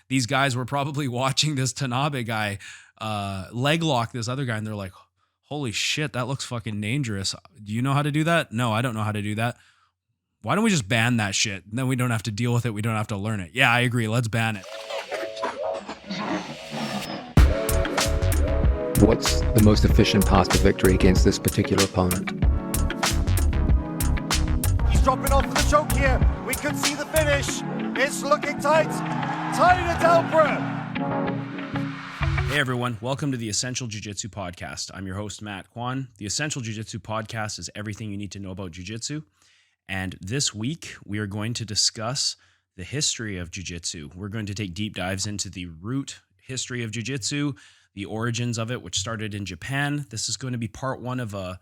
these guys were probably watching this Tanabe guy leg lock this other guy, and they're like, holy shit, that looks fucking dangerous. Do you know how to do that? No, I don't know how to do that. Why don't we just ban that shit? And then we don't have to deal with it. We don't have to learn it. Yeah, I agree. Let's ban it. What's the most efficient path to victory against this particular opponent? He's dropping off for the choke here. We could see the finish. It's looking tight. Tight at Alpra. Hey everyone, welcome to the Essential Jiu Jitsu Podcast. I'm your host, Matt Kwan. The Essential Jiu Jitsu Podcast is everything you need to know about Jiu Jitsu. And this week, we are going to discuss the history of Jiu Jitsu. We're going to take deep dives into the root history of Jiu Jitsu, the origins of it, which started in Japan. This is going to be part one of a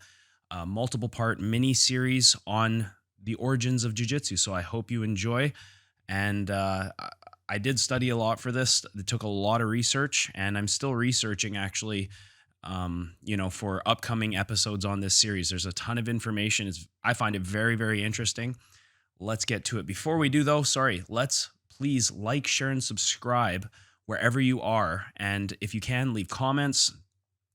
multiple-part mini-series on the origins of Jiu Jitsu. So I hope you enjoy. And I did study a lot for this. It took a lot of research, and I'm still researching actually, for upcoming episodes on this series. There's a ton of information. I find it very, very interesting. Let's get to it. Before we do though, let's please like, share, and subscribe wherever you are. And if you can, leave comments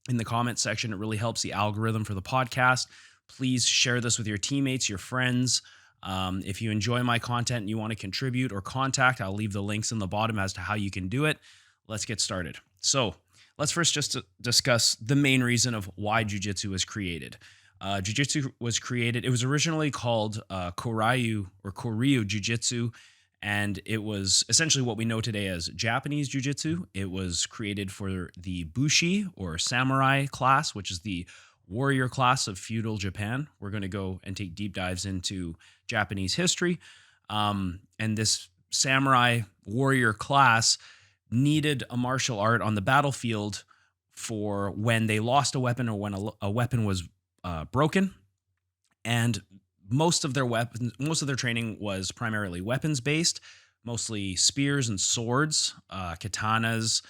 in the comment section. It really helps the algorithm for the podcast. Please share this with your teammates, your friends. If you enjoy my content and you want to contribute or contact, I'll leave the links in the bottom as to how you can do it. Let's get started. So let's first just discuss the main reason of why Jiu-Jitsu was created. Jiu-Jitsu was created, it was originally called Koryu Jujitsu, and it was essentially what we know today as Japanese Jiu-Jitsu. It was created for the Bushi or samurai class, which is the warrior class of feudal Japan. We're going to go and take deep dives into Japanese history. And this samurai warrior class needed a martial art on the battlefield for when they lost a weapon or when a weapon was broken. And most of their training was primarily weapons based, mostly spears and swords, katanas,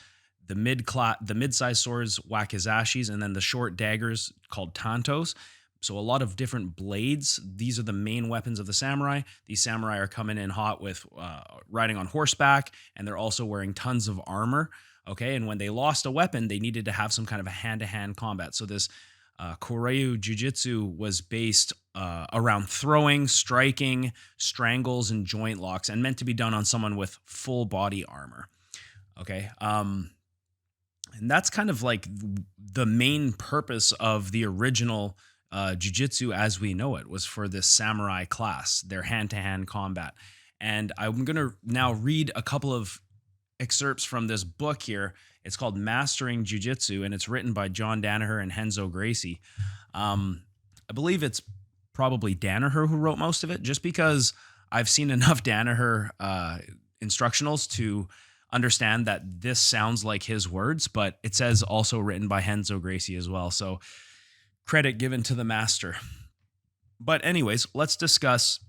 the mid-sized swords, wakizashis, and then the short daggers called tantos. So a lot of different blades. These are the main weapons of the samurai. These samurai are coming in hot with riding on horseback, and they're also wearing tons of armor. Okay, and when they lost a weapon, they needed to have some kind of a hand-to-hand combat. So this Koryu Jujitsu was based around throwing, striking, strangles, and joint locks, and meant to be done on someone with full body armor. Okay, and that's kind of like the main purpose of the original Jiu-Jitsu as we know it, was for this samurai class, their hand-to-hand combat. And I'm going to now read a couple of excerpts from this book here. It's called Mastering Jiu-Jitsu, and it's written by John Danaher and Renzo Gracie. I believe it's probably Danaher who wrote most of it, just because I've seen enough Danaher instructionals to understand that this sounds like his words, but it says also written by Renzo Gracie as well. So credit given to the master. But anyways, let's discuss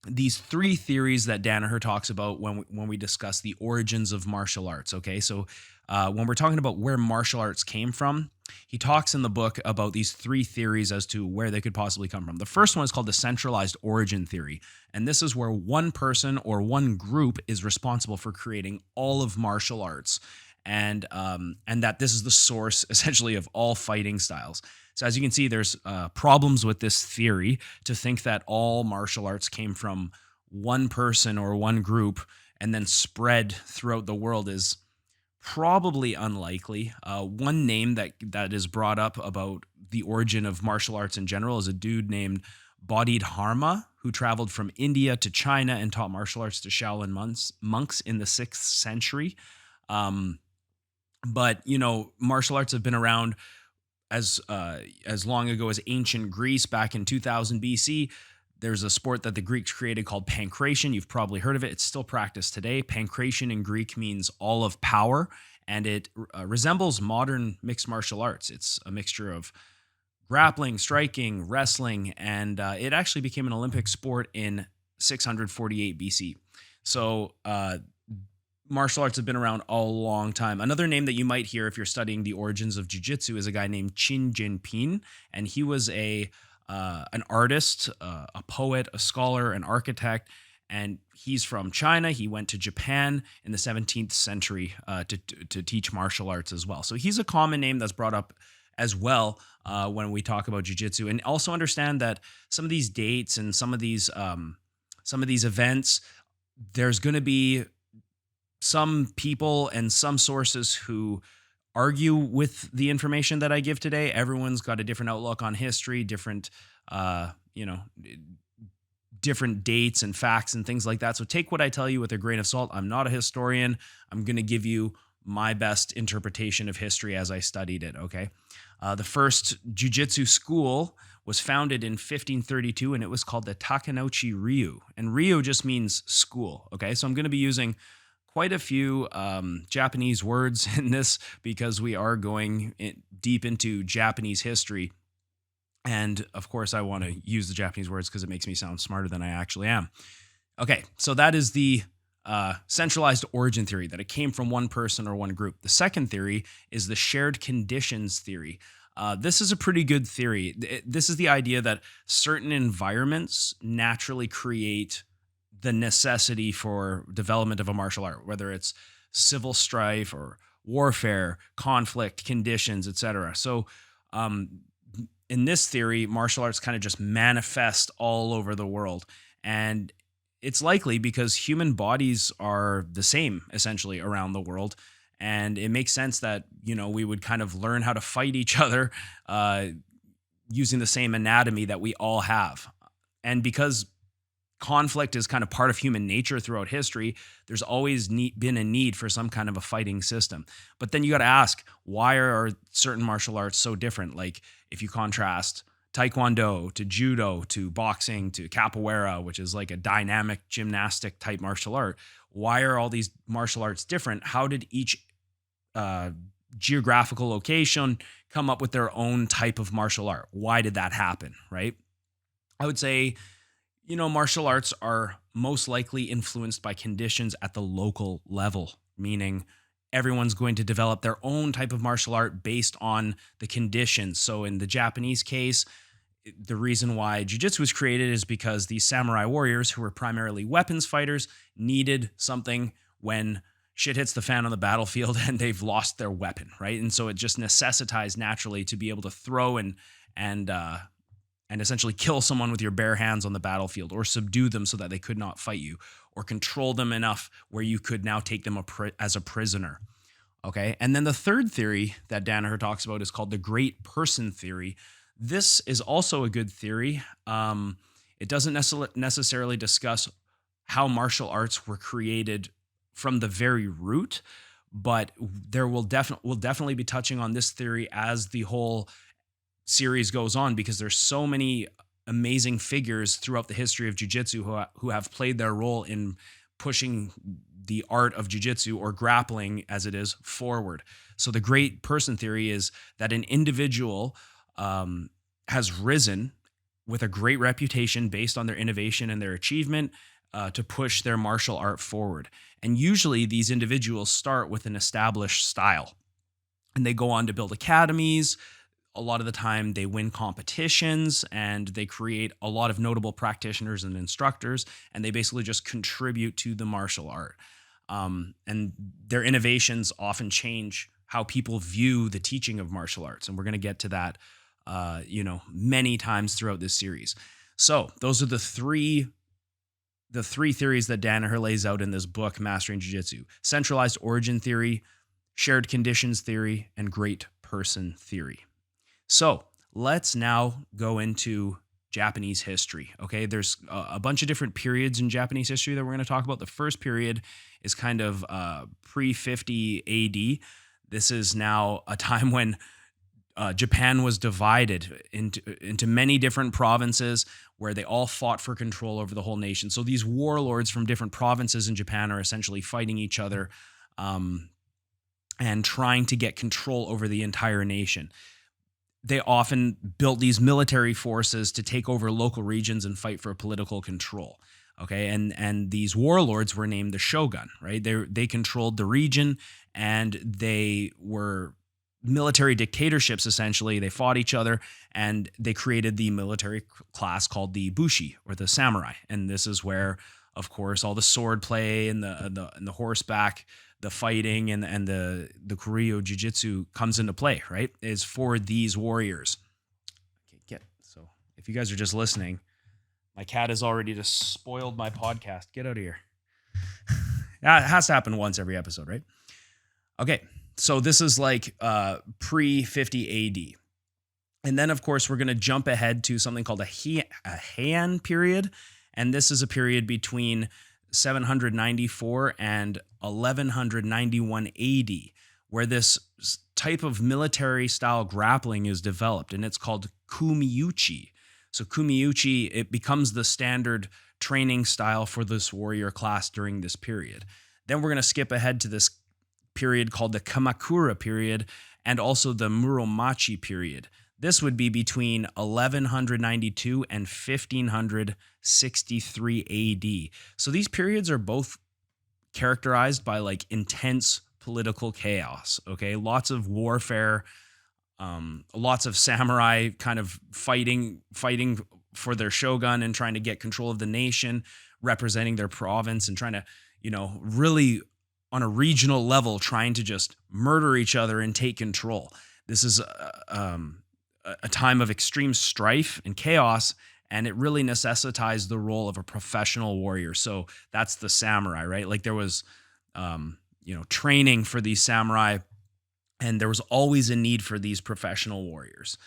these three theories that Danaher talks about when we discuss the origins of martial arts. Okay, so when we're talking about where martial arts came from, he talks in the book about these three theories as to where they could possibly come from. The first one is called the centralized origin theory, and this is where one person or one group is responsible for creating all of martial arts, and that this is the source essentially of all fighting styles. So as you can see, there's problems with this theory. To think that all martial arts came from one person or one group and then spread throughout the world is probably unlikely. One name that is brought up about the origin of martial arts in general is a dude named Bodhidharma, who traveled from India to China and taught martial arts to Shaolin monks in the 6th century. But, martial arts have been around as long ago as ancient Greece. Back in 2000 BC, there's a sport that the Greeks created called pankration. You've probably heard of it. It's still practiced today. Pankration in Greek means all of power, and it resembles modern mixed martial arts. It's a mixture of grappling, striking, wrestling, and it actually became an Olympic sport in 648 BC. So martial arts have been around a long time. Another name that you might hear if you're studying the origins of jiu-jitsu is a guy named Qin Jinping, and he was an artist, a poet, a scholar, an architect, And he's from China. He went to Japan in the 17th century to teach martial arts as well. So he's a common name that's brought up as well when we talk about jiu-jitsu. And also understand that some of these dates and some of these events, there's going to be some people and some sources who argue with the information that I give today. Everyone's got a different outlook on history, different dates and facts and things like that. So take what I tell you with a grain of salt. I'm not a historian. I'm going to give you my best interpretation of history as I studied it, okay? The first jiu-jitsu school was founded in 1532, and it was called the Takenouchi Ryu. And Ryu just means school, okay? So I'm going to be using quite a few Japanese words in this because we are going deep into Japanese history. And of course, I want to use the Japanese words because it makes me sound smarter than I actually am. Okay, so that is the centralized origin theory, that it came from one person or one group. The second theory is the shared conditions theory. This is a pretty good theory. This is the idea that certain environments naturally create the necessity for development of a martial art, whether it's civil strife or warfare, conflict, conditions, etc. So in this theory, martial arts kind of just manifest all over the world. And it's likely because human bodies are the same essentially around the world. And it makes sense that, we would kind of learn how to fight each other using the same anatomy that we all have. And because conflict is kind of part of human nature throughout history, there's always been a need for some kind of a fighting system. But then you got to ask, why are certain martial arts so different? Like if you contrast Taekwondo to Judo to boxing to Capoeira, which is like a dynamic gymnastic type martial art, why are all these martial arts different? How did each geographical location come up with their own type of martial art? Why did that happen, right? I would say, martial arts are most likely influenced by conditions at the local level, meaning everyone's going to develop their own type of martial art based on the conditions. So in the Japanese case, the reason why jiu-jitsu was created is because these samurai warriors, who were primarily weapons fighters, needed something when shit hits the fan on the battlefield and they've lost their weapon, right? And so it just necessitized naturally to be able to throw and essentially kill someone with your bare hands on the battlefield, or subdue them so that they could not fight you, or control them enough where you could now take them as a prisoner. Okay. And then the third theory that Danaher talks about is called the great person theory. This is also a good theory. It doesn't necessarily discuss how martial arts were created from the very root, but we'll definitely be touching on this theory as the whole series goes on, because there's so many amazing figures throughout the history of jiu-jitsu who have played their role in pushing the art of jiu-jitsu, or grappling as it is, forward. So the great person theory is that an individual has risen with a great reputation based on their innovation and their achievement to push their martial art forward. And usually these individuals start with an established style, and they go on to build academies. A lot of the time they win competitions, and they create a lot of notable practitioners and instructors, and they basically just contribute to the martial art. And their innovations often change how people view the teaching of martial arts. And we're going to get to that, many times throughout this series. So those are the three theories that Danaher lays out in this book, Mastering Jiu-Jitsu: centralized origin theory, shared conditions theory, and great person theory. So let's now go into Japanese history. Okay, there's a bunch of different periods in Japanese history that we're going to talk about. The first period is kind of pre-50 AD. This is now a time when Japan was divided into many different provinces, where they all fought for control over the whole nation. So these warlords from different provinces in Japan are essentially fighting each other and trying to get control over the entire nation. They often built these military forces to take over local regions and fight for political control. Okay, and these warlords were named the shogun, right? They controlled the region, and they were military dictatorships, essentially. They fought each other, and they created the military class called the Bushi, or the samurai. And this is where of course, all the sword play and the horseback, the fighting and the Koryu Jujitsu comes into play, right? Is for these warriors. Okay, so if you guys are just listening, my cat has already just spoiled my podcast. Get out of here. Yeah, it has to happen once every episode, right? Okay, so this is like pre 50 AD. And then, of course, we're going to jump ahead to something called a Heian period. And this is a period between 794 and 1191 AD, where this type of military-style grappling is developed, and it's called kumiuchi. So kumiuchi, it becomes the standard training style for this warrior class during this period. Then we're going to skip ahead to this period called the Kamakura period and also the Muromachi period. This would be between 1192 and 1563 AD. So these periods are both characterized by like intense political chaos, okay? Lots of warfare, lots of samurai kind of fighting for their shogun and trying to get control of the nation, representing their province and trying to, really on a regional level trying to just murder each other and take control. This is a time of extreme strife and chaos, and it really necessitized the role of a professional warrior. So that's the samurai, right? Like there was, training for these samurai, and there was always a need for these professional warriors.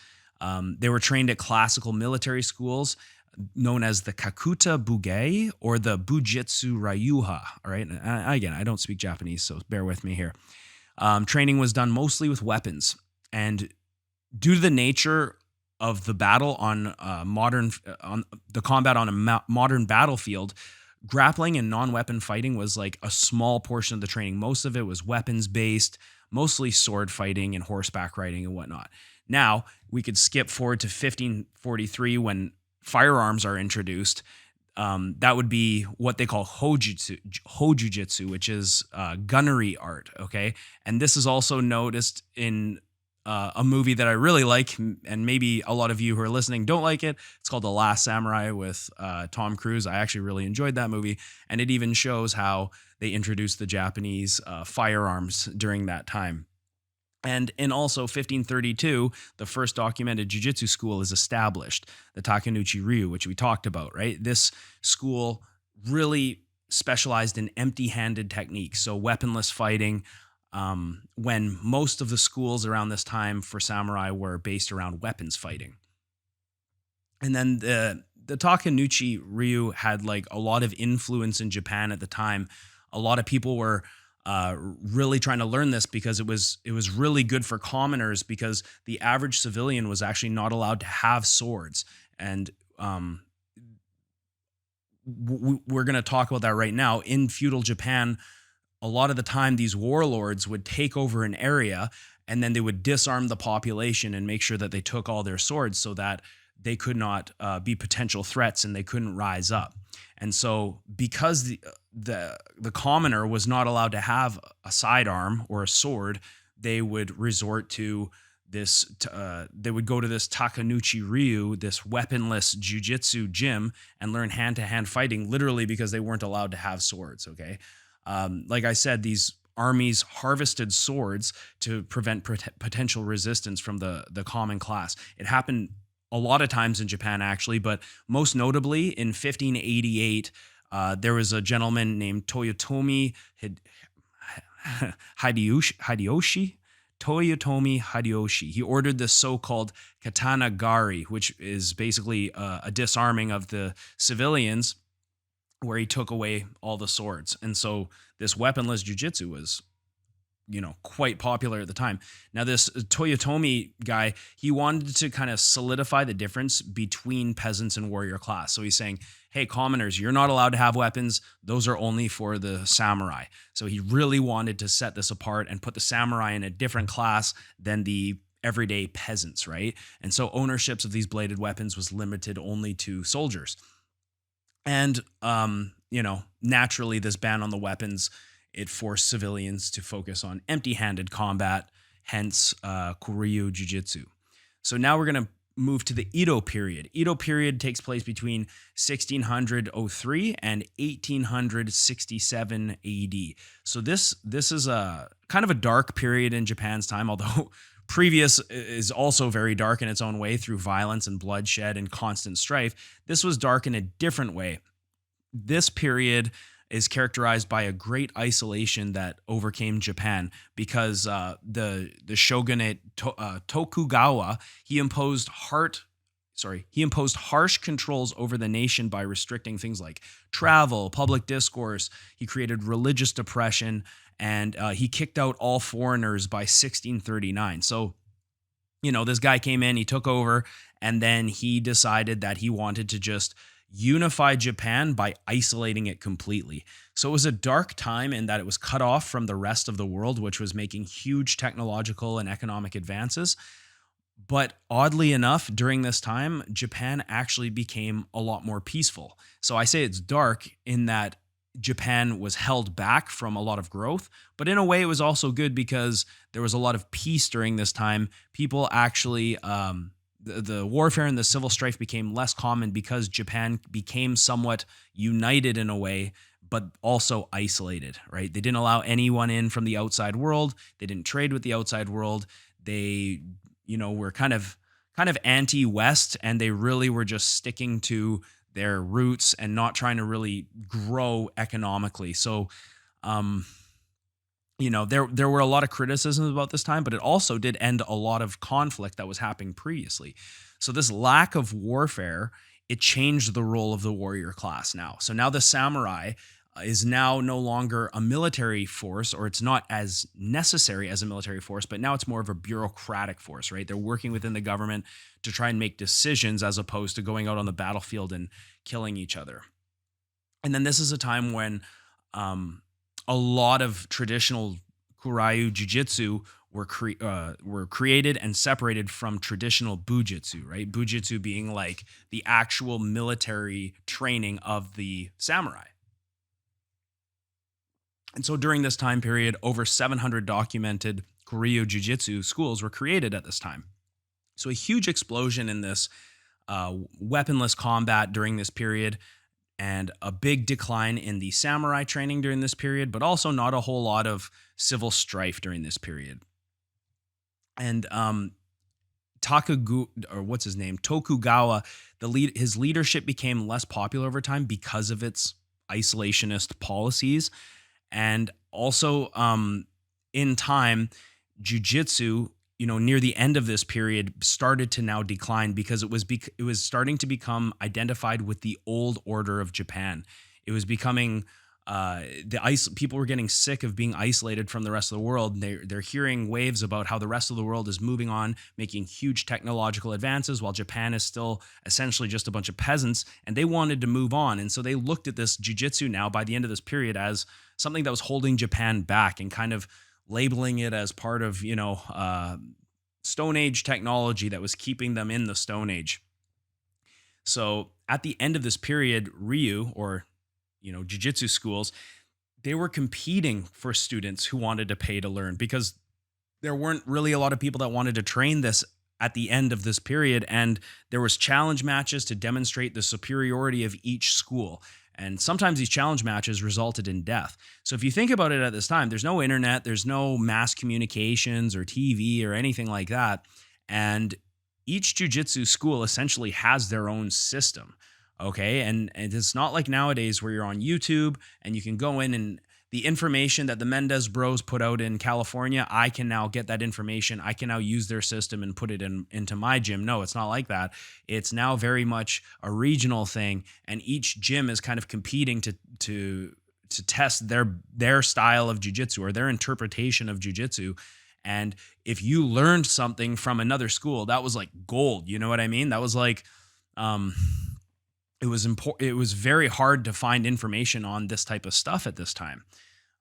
They were trained at classical military schools known as the Kakuta Bugei or the Bujitsu Ryuha, all right? Again, I don't speak Japanese, so bear with me here. Training was done mostly with weapons, and due to the nature of the battle on the combat on a modern battlefield, grappling and non-weapon fighting was like a small portion of the training. Most of it was weapons-based, mostly sword fighting and horseback riding and whatnot. Now, we could skip forward to 1543 when firearms are introduced. That would be what they call hojujitsu, which is gunnery art, okay? And this is also noticed in a movie that I really like, and maybe a lot of you who are listening don't like it. It's called The Last Samurai with Tom Cruise. I actually really enjoyed that movie, and it even shows how they introduced the Japanese firearms during that time. And in also 1532, the first documented jiu-jitsu school is established, the Takenouchi-ryu, which we talked about, right? This school really specialized in empty-handed techniques, so weaponless fighting, when most of the schools around this time for samurai were based around weapons fighting. And then the Takenouchi-ryu had like a lot of influence in Japan at the time. A lot of people were really trying to learn this because it was really good for commoners, because the average civilian was actually not allowed to have swords. And we're going to talk about that right now. In feudal Japan, a lot of the time these warlords would take over an area and then they would disarm the population and make sure that they took all their swords so that they could not be potential threats and they couldn't rise up. And so because the commoner was not allowed to have a sidearm or a sword, they would resort to this, they would go to this Takenouchi-ryu, this weaponless jujitsu gym, and learn hand-to-hand fighting, literally because they weren't allowed to have swords, okay? Like I said, these armies harvested swords to prevent potential resistance from the common class. It happened a lot of times in Japan, actually, but most notably in 1588, there was a gentleman named Toyotomi Hideyoshi. Toyotomi Hideyoshi. He ordered this so-called katana gari, which is basically a disarming of the civilians, where he took away all the swords. And so this weaponless jujitsu was, quite popular at the time. Now, this Toyotomi guy, he wanted to kind of solidify the difference between peasants and warrior class. So he's saying, hey, commoners, you're not allowed to have weapons. Those are only for the samurai. So he really wanted to set this apart and put the samurai in a different class than the everyday peasants, right? And so ownerships of these bladed weapons was limited only to soldiers. And, naturally, this ban on the weapons, it forced civilians to focus on empty-handed combat, hence Koryu Jujitsu. So now we're going to move to the Edo period. Edo period takes place between 1603 and 1867 AD. So this is a kind of a dark period in Japan's time, although previous is also very dark in its own way through violence and bloodshed and constant strife. This was dark in a different way. This period is characterized by a great isolation that overcame Japan because the shogunate Tokugawa, he imposed harsh controls over the nation by restricting things like travel, public discourse. He created religious depression, and he kicked out all foreigners by 1639. So, this guy came in, he took over, and then he decided that he wanted to just unify Japan by isolating it completely. So it was a dark time in that it was cut off from the rest of the world, which was making huge technological and economic advances. But oddly enough, during this time, Japan actually became a lot more peaceful. So I say it's dark in that Japan was held back from a lot of growth, but in a way it was also good because there was a lot of peace during this time. People actually, the warfare and the civil strife became less common because Japan became somewhat united in a way, but also isolated, right? They didn't allow anyone in from the outside world. They didn't trade with the outside world. They, were kind of anti-West, and they really were just sticking to their roots and not trying to really grow economically. So, there were a lot of criticisms about this time, but it also did end a lot of conflict that was happening previously. So this lack of warfare, it changed the role of the warrior class now. So now the samurai is now no longer a military force, or it's not as necessary as a military force, but now it's more of a bureaucratic force, right? They're working within the government to try and make decisions as opposed to going out on the battlefield and killing each other. And then this is a time when a lot of traditional Koryu Jujitsu were created and separated from traditional Bujitsu, right? Bujitsu being like the actual military training of the samurai. And so during this time period, over 700 documented Koryu Jujitsu schools were created at this time. So a huge explosion in this weaponless combat during this period, and a big decline in the samurai training during this period, but also not a whole lot of civil strife during this period. And Tokugawa, his leadership became less popular over time because of its isolationist policies. And also in time, jiu-jitsu, near the end of this period started to now decline because it was starting to become identified with the old order of Japan. It was becoming people were getting sick of being isolated from the rest of the world. They're hearing waves about how the rest of the world is moving on, making huge technological advances, while Japan is still essentially just a bunch of peasants, and they wanted to move on. And so they looked at this jiu-jitsu now by the end of this period as something that was holding Japan back and kind of labeling it as part of, Stone Age technology that was keeping them in the Stone Age. So at the end of this period, Ryu, or jiu-jitsu schools, they were competing for students who wanted to pay to learn because there weren't really a lot of people that wanted to train this at the end of this period, and there was challenge matches to demonstrate the superiority of each school. And sometimes these challenge matches resulted in death. So if you think about it at this time, there's no internet, there's no mass communications or TV or anything like that. And each jiu-jitsu school essentially has their own system. Okay. And it's not like nowadays where you're on YouTube and you can go in and the information that the Mendez bros put out in California, I can now get that information. I can now use their system and put it into my gym. No, it's not like that. It's now very much a regional thing, and each gym is kind of competing to test their style of jiu-jitsu or their interpretation of jiu-jitsu. And if you learned something from another school, that was like gold. You know what I mean? That was like, it was important. It was very hard to find information on this type of stuff at this time.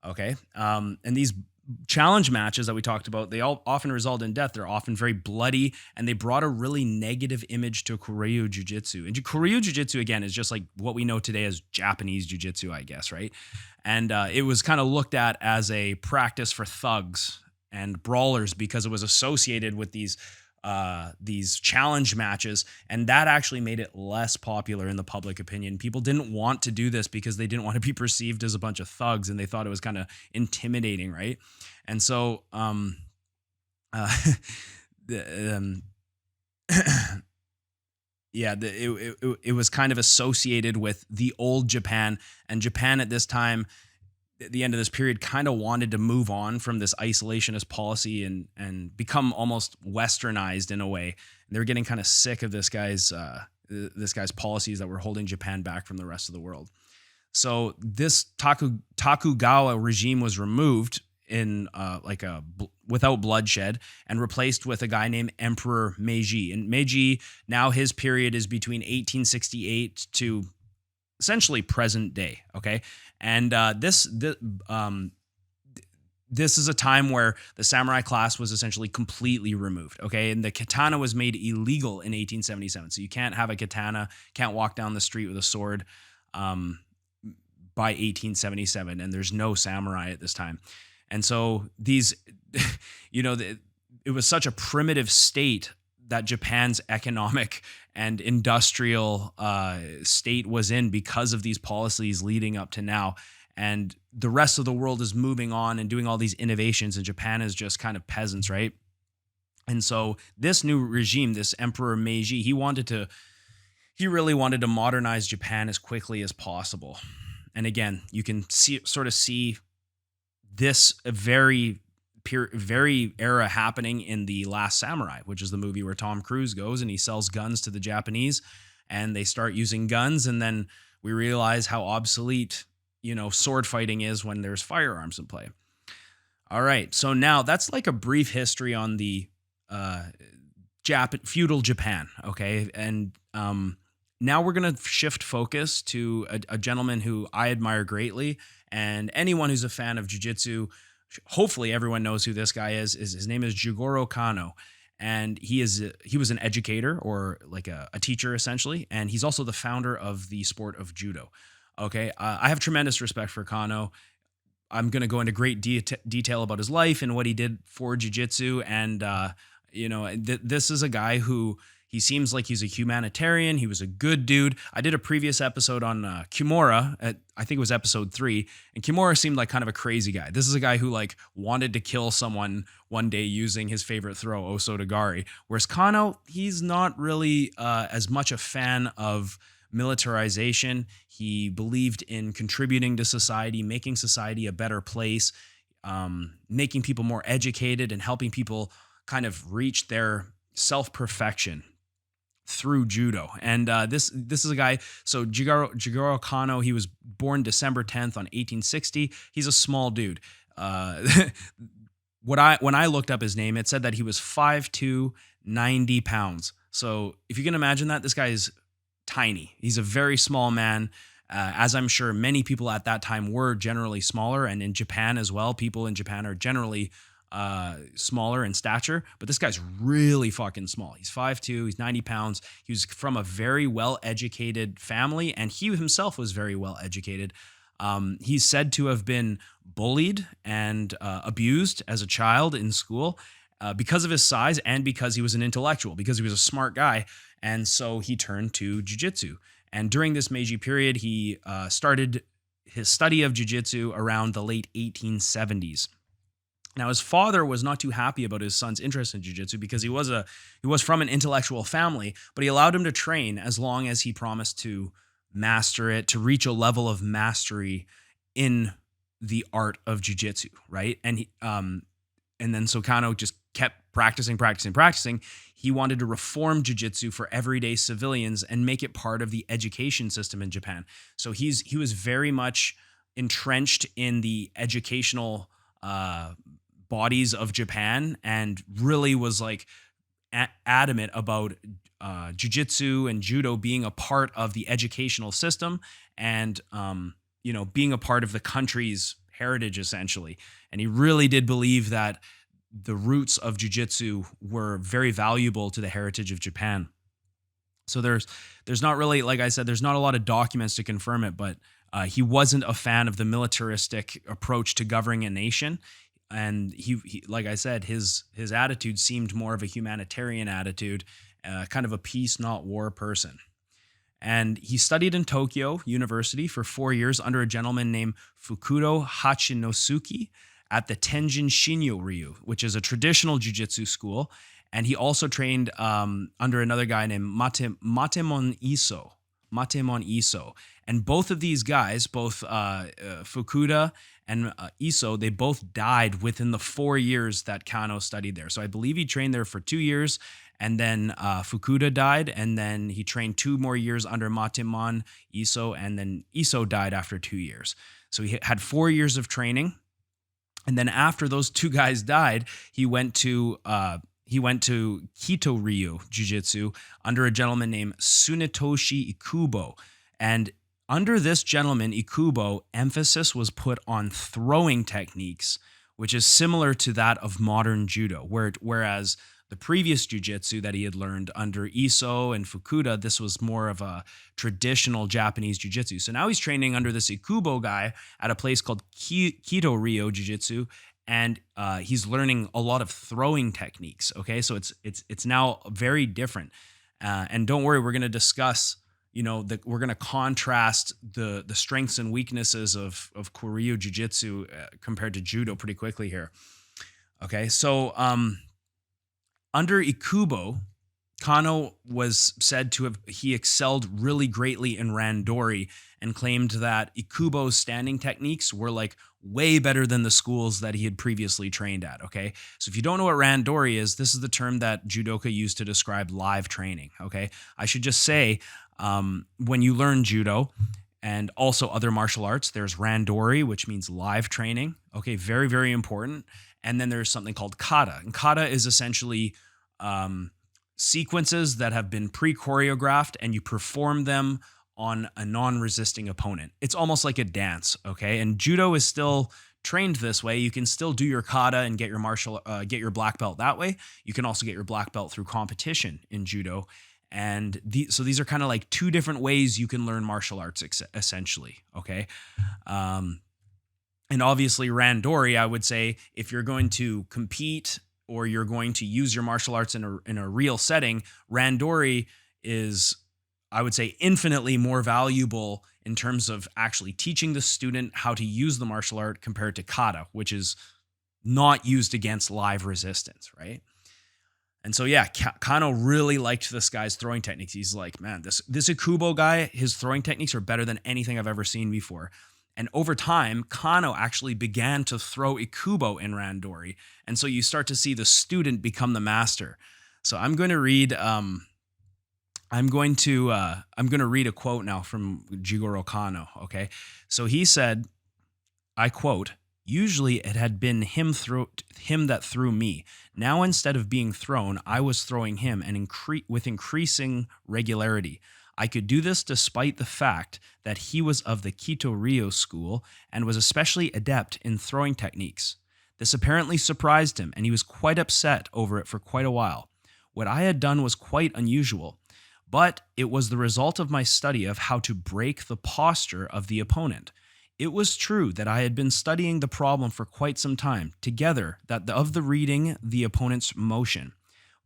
Okay. And these challenge matches that we talked about, they all often result in death. They're often very bloody, and they brought a really negative image to Koryu Jujitsu. And Koryu Jujitsu, again, is just like what we know today as Japanese Jiu-Jitsu, I guess, right? And it was kind of looked at as a practice for thugs and brawlers because it was associated with these these challenge matches, and that actually made it less popular in the public opinion. People didn't want to do this because they didn't want to be perceived as a bunch of thugs, and they thought it was kind of intimidating, right? And so, the, it was kind of associated with the old Japan, and Japan at this time, at the end of this period, kind of wanted to move on from this isolationist policy and become almost westernized in a way. They were getting kind of sick of this guy's policies that were holding Japan back from the rest of the world. So this Tokugawa regime was removed in without bloodshed and replaced with a guy named Emperor Meiji. And Meiji, now his period is between 1868 to essentially present day. Okay. And this is a time where the samurai class was essentially completely removed. Okay. And the katana was made illegal in 1877. So you can't have a katana, can't walk down the street with a sword by 1877. And there's no samurai at this time. And so these, it was such a primitive state that Japan's economic and industrial state was in because of these policies leading up to now. And the rest of the world is moving on and doing all these innovations, and Japan is just kind of peasants, right? And so this new regime, this Emperor Meiji, he really wanted to modernize Japan as quickly as possible. And again, you can see this very era happening in The Last Samurai, which is the movie where Tom Cruise goes and he sells guns to the Japanese, and they start using guns, and then we realize how obsolete, sword fighting is when there's firearms in play. All right, so now that's like a brief history on the feudal Japan, okay? And now we're going to shift focus to a gentleman who I admire greatly, and anyone who's a fan of jiu-jitsu, hopefully everyone knows who this guy is. His name is Jigoro Kano, and he was an educator, or like a teacher essentially, and he's also the founder of the sport of Judo. Okay, I have tremendous respect for Kano. I'm going to go into great detail about his life and what he did for jiu-jitsu, and this is a guy who, he seems like he's a humanitarian. He was a good dude. I did a previous episode on Kimura, I think it was episode 3, and Kimura seemed like kind of a crazy guy. This is a guy who wanted to kill someone one day using his favorite throw, Osotogari. Whereas Kano, he's not really as much a fan of militarization. He believed in contributing to society, making society a better place, making people more educated, and helping people kind of reach their self-perfection through judo. And this is a guy, so Jigoro Kano, he was born December 10th on 1860. He's a small dude. When I looked up his name, it said that he was 5'2", 90 pounds. So if you can imagine that, this guy is tiny. He's a very small man. As I'm sure many people at that time were generally smaller, and in Japan as well, people in Japan are generally smaller in stature, but this guy's really fucking small. He's 5'2", he's 90 pounds. He was from a very well-educated family, and he himself was very well-educated. He's said to have been bullied and abused as a child in school because of his size and because he was an intellectual, because he was a smart guy, and so he turned to jiu-jitsu. And during this Meiji period, he started his study of jiu-jitsu around the late 1870s. Now, his father was not too happy about his son's interest in jiu-jitsu because he was from an intellectual family, but he allowed him to train as long as he promised to master it, to reach a level of mastery in the art of jiu-jitsu, right? And then so Kano just kept practicing. He wanted to reform jiu-jitsu for everyday civilians and make it part of the education system in Japan. So he was very much entrenched in the educational bodies of Japan, and really was adamant about jiu-jitsu and judo being a part of the educational system, and being a part of the country's heritage essentially. And he really did believe that the roots of jiu-jitsu were very valuable to the heritage of Japan. So there's not really, like I said, there's not a lot of documents to confirm it, but he wasn't a fan of the militaristic approach to governing a nation. and he like I said, his attitude seemed more of a humanitarian attitude, kind of a peace, not war person. And he studied in Tokyo University for 4 years under a gentleman named Fukudo Hachinosuke at the Tenjin Shinyo Ryu, which is a traditional jiu-jitsu school. And he also trained under another guy named Mataemon Iso. Mataemon Iso. And both of these guys, both Fukuda and Iso, they both died within the 4 years that Kano studied there. So I believe he trained there for 2 years, and then Fukuda died, and then he trained 2 more years under Mataemon Iso, and then Iso died after 2 years. So he had 4 years of training, and then after those 2 guys died, he went to Kito-ryu Jiu-Jitsu under a gentleman named Tsunetoshi Ikubo. And under this gentleman, Ikubo, emphasis was put on throwing techniques, which is similar to that of modern judo, whereas the previous jiu-jitsu that he had learned under Iso and Fukuda, this was more of a traditional Japanese jiu-jitsu. So now he's training under this Ikubo guy at a place called Kito-ryu Jiu-Jitsu, and he's learning a lot of throwing techniques. Okay, so it's now very different. And don't worry, we're going to discuss, we're going to contrast the strengths and weaknesses of Koryu Jujitsu compared to judo pretty quickly here. Okay, so under Ikubo, Kano was said to have excelled really greatly in Randori, and claimed that Ikubo's standing techniques were like way better than the schools that he had previously trained at. Okay, so if you don't know what Randori is, this is the term that judoka use to describe live training. Okay, I should just say, when you learn judo and also other martial arts, there's Randori, which means live training. Okay, very, very important. And then there's something called Kata. And Kata is essentially sequences that have been pre-choreographed, and you perform them on a non-resisting opponent. It's almost like a dance, okay? And judo is still trained this way. You can still do your kata and get your black belt that way. You can also get your black belt through competition in judo. And so these are kind of like 2 different ways you can learn martial arts, essentially, okay? And obviously Randori, I would say, if you're going to compete or you're going to use your martial arts in a real setting, Randori is, I would say, infinitely more valuable in terms of actually teaching the student how to use the martial art compared to kata, which is not used against live resistance, right? And so, yeah, Kano really liked this guy's throwing techniques. He's like, man, this Ikubo guy, his throwing techniques are better than anything I've ever seen before. And over time, Kano actually began to throw Ikubo in Randori. And so you start to see the student become the master. So I'm going to read a quote now from Jigoro Kano, okay? So he said, I quote, "Usually it had been him that threw me. Now instead of being thrown, I was throwing him, and with increasing regularity. I could do this despite the fact that he was of the Kito-ryu school and was especially adept in throwing techniques. This apparently surprised him, and he was quite upset over it for quite a while. What I had done was quite unusual, but it was the result of my study of how to break the posture of the opponent. It was true that I had been studying the problem for quite some time, together of the reading the opponent's motion.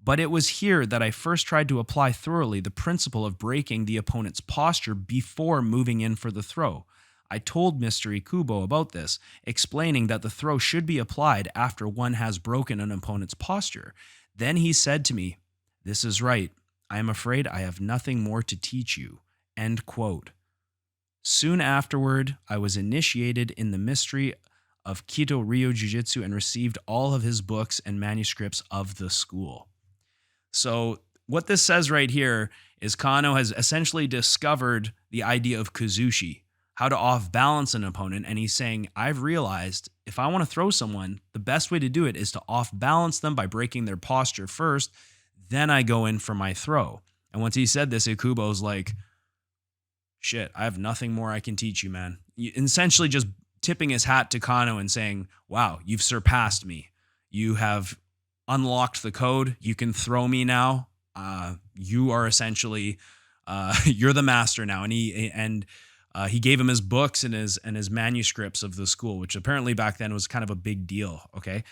But it was here that I first tried to apply thoroughly the principle of breaking the opponent's posture before moving in for the throw. I told Mr. Ikubo about this, explaining that the throw should be applied after one has broken an opponent's posture. Then he said to me, 'This is right. I am afraid I have nothing more to teach you.' End quote. Soon afterward, I was initiated in the mystery of Kito-ryu Jiu-Jitsu and received all of his books and manuscripts of the school." So what this says right here is Kano has essentially discovered the idea of Kuzushi, how to off-balance an opponent, and he's saying, I've realized if I want to throw someone, the best way to do it is to off-balance them by breaking their posture first, then I go in for my throw. And once he said this, Ikubo's like, shit, I have nothing more I can teach you, man. Essentially just tipping his hat to Kano and saying, wow, you've surpassed me. You have unlocked the code. You can throw me now. You are essentially, you're the master now. And He gave him his books and his manuscripts of the school, which apparently back then was kind of a big deal. Okay.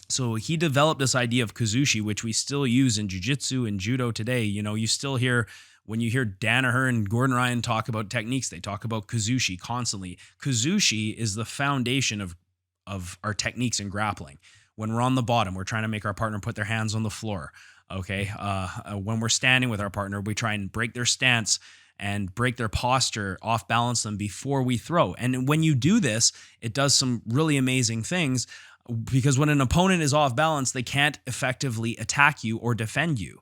So he developed this idea of Kuzushi, which we still use in jiu-jitsu and judo today. You know, you still hear, when you hear Danaher and Gordon Ryan talk about techniques, they talk about Kuzushi constantly. Kuzushi is the foundation of our techniques in grappling. When we're on the bottom, we're trying to make our partner put their hands on the floor. Okay. When we're standing with our partner, we try and break their stance and break their posture, off balance them before we throw. And when you do this, it does some really amazing things, because when an opponent is off balance, they can't effectively attack you or defend you.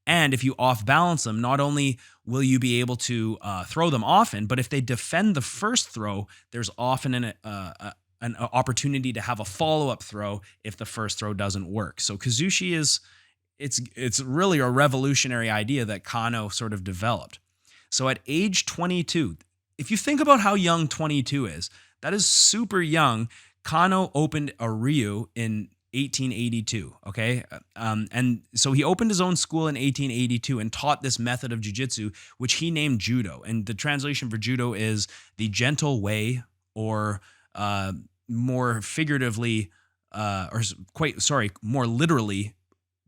And if you off balance them, not only will you be able to throw them often, but if they defend the first throw, there's often an opportunity to have a follow-up throw if the first throw doesn't work. So Kuzushi it's really a revolutionary idea that Kano sort of developed. So at age 22, if you think about how young 22 is, that is super young. Kano opened a Ryu in 1882, okay? And so he opened his own school in 1882 and taught this method of jiu-jitsu, which he named Judo. And the translation for Judo is the gentle way, or more figuratively, more literally,